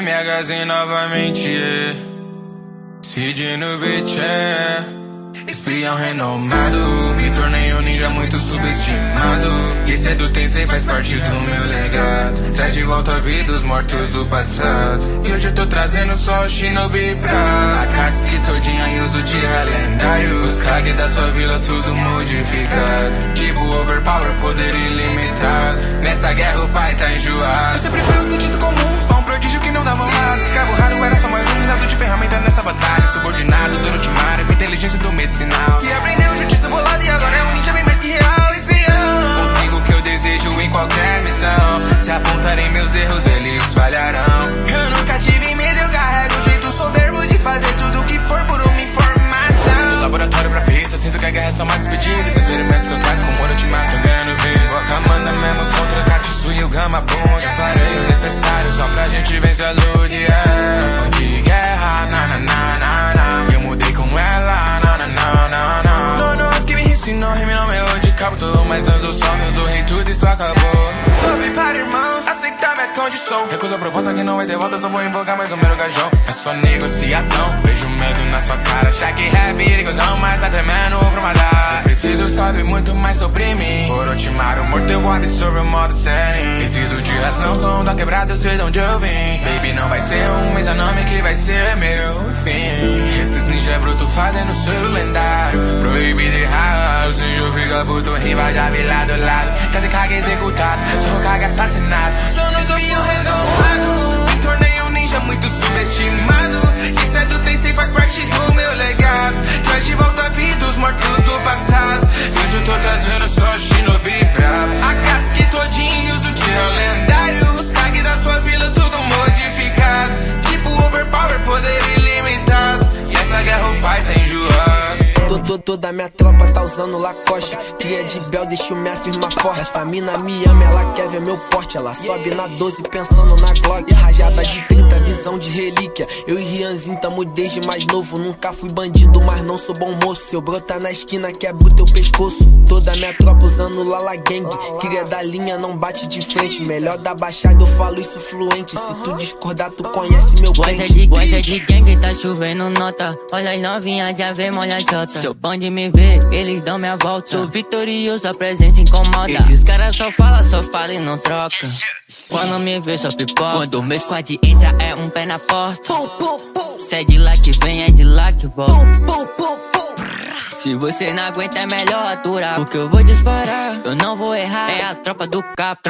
MHzinho novamente, Cid no beat, espião renomado, me tornei um ninja muito subestimado. E esse é do Tensei, faz parte do meu legado. Traz de volta a vida os mortos do passado. E hoje eu tô trazendo só o Shinobi pra Akatsuki todinha e uso de lendário. Os Kage da tua vila tudo modificado. Tipo overpower, poder ilimitado. Nessa guerra o pai tá enjoado. Eu sempre fui um cientista comum, só um prodígio que não dava nada. Escravo raro era só mais um usado de ferramenta nessa batalha. Subordinado do ultimário, com inteligência do medicinal. Que aprendeu justiça bolada e agora é um ninja bem mais que real. Espião, consigo o que eu desejo em qualquer missão. Se apontarem meus erros, eles falharão. Eu nunca tive medo, eu carrego o jeito soberbo de fazer tudo o que for por uma informação. No laboratório pra pista, sinto que a guerra é só uma despedida. Esses experimentos que eu trago com o Moro te matam, ganhando vivo. A Kamanda mesmo contra o Katsu e o Gama Bond. Eu farei o necessário só pra gente vencer a luta, Não foi de guerra, eu mudei com ela, Dono que me ensinou, rime não me hoje captou. Mas não usou só, me usou rei, tudo isso acabou. Tô bem para irmão, aceitar minha condição. Recusa a proposta que não vai ter volta, só vou invocar mais ou menos gajão. É só negociação, vejo medo na sua cara. Achar que rap é perigosão, mas tá tremendo pra matar. Eu preciso saber muito mais sobre mim. Por Orochimaru morto eu vou absorver o modo Senin. Preciso de razão, som da quebrada, eu sei de onde eu vim. Baby não vai ser um ex-nome que vai ser meu fim. Esses ninja bruto fazendo selo lendário. Proibido errar, o Senhor fica puto, rima já vi lá do lado. Kazekage executado, sou Hokage assassinado. Sou no espião renomado, me tornei um ninja muito subestimado. Isso é do Tensei, faz parte do meu legado. Traz de volta a vida os mortos do passado. Hoje eu tô trazendo só Shinobi bravo. Akatsuki todinho, uso de lendário. Os Kage da sua vila tudo modificado. Tipo overpower, poder ilimitado. E essa guerra o pai tá enjoado. Toda minha tropa tá usando Lacoste. Cria de Bel, deixa eu me afirmar forte. Essa mina me ama, ela quer ver meu porte. Ela sobe na 12 pensando na Glock. Rajada de 30, visão de relíquia. Eu e Rianzinho tamo desde mais novo. Nunca fui bandido, mas não sou bom moço. Se eu brotar na esquina, quebro teu pescoço. Toda minha tropa usando Lala Gang. Cria da linha, não bate de frente. Melhor da baixada, eu falo isso fluente. Se tu discordar, tu conhece meu pente. Gosta de gang, tá chovendo nota. Olha as novinhas, já vê, molha jota. Seu pode me ver, eles dão minha volta. Sou vitorioso, a presença incomoda. Esses caras só falam e não troca. Quando me vê, só pipoca. Quando o meu squad entra, é um pé na porta. Se é de lá que vem, é de lá que volta. Se você não aguenta, é melhor aturar. Porque eu vou disparar, eu não vou errar. É a tropa do cap,